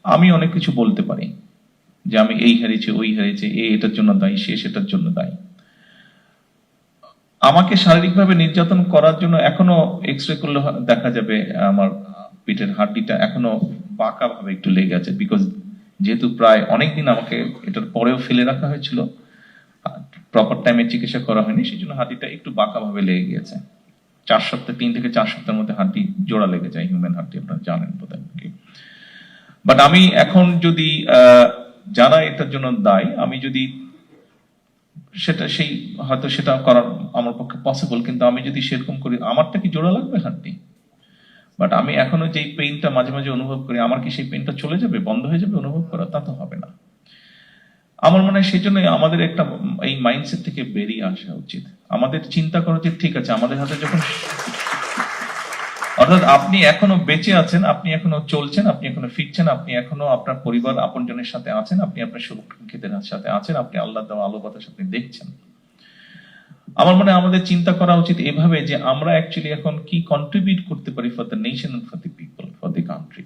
আমি অনেক কিছু বলতে পারি যে আমি এই হারিয়েছি, ওই হারিয়েছি, এটার জন্য দায়ী, সে সেটার জন্য দায়ী। আমাকে শারীরিকভাবে নির্যাতন করার জন্য এখনো এক্সরে করলে দেখা যাবে আমার পিঠের হাড্ডিটা এখনো বাঁকা ভাবে একটু লেগে আছে, বিকজ যেহেতু প্রায় অনেকদিন আমাকে এটার পরেও ফেলে রাখা হয়েছিল, প্রপার টাইমে চিকিৎসা করা হয়নি, সেই জন্য হাড্ডিটা একটু বাঁকা ভাবে লেগে গিয়েছে। 3 থেকে 4 সপ্তাহের মধ্যে হাড্ডি জোড়া লেগে যায়, হিউম্যান হাড্ডি, আপনারা জানেন বোধহয়। বাট আমি এখন যদি যারা এটার জন্য দায়ী, আমি যদি সেটা হয়তো সেটা করার আমার পক্ষে পসিবল, কিন্তু আমি যদি সেরকম করি, আমারটা কি জোড়া লাগবে হাড্ডি? বাট আমি এখনো যেই পেইনটা মাঝে মাঝে অনুভব করি, আমার কি সেই পেইনটা চলে যাবে, বন্ধ হয়ে যাবে অনুভব করা? তা তো হবে না। আমার মনে হয় সেই জন্য আমাদের একটা এই মাইন্ডসেট থেকে বেরিয়ে আসা উচিত। আমাদের চিন্তা করা উচিত, ঠিক আছে, আমাদের হাতে যখন, অর্থাৎ আপনি এখনো বেঁচে আছেন, আপনি এখনো চলছেন, আপনি এখনো ফিরছেন, আপনি এখনো আপনার পরিবার আপনজনের সাথে আছেন, আপনি আপনার সুরক্ষিতের সাথে আছেন, আপনি আল্লাহ দেওয়া আলো বাতাস আপনি দেখছেন। আমার মনে হয় আমাদের চিন্তা করা উচিত এভাবে যে আমরা অ্যাকচুয়ালি এখন কি কন্ট্রিবিউট করতে পারি for the nation and for the people, for the country.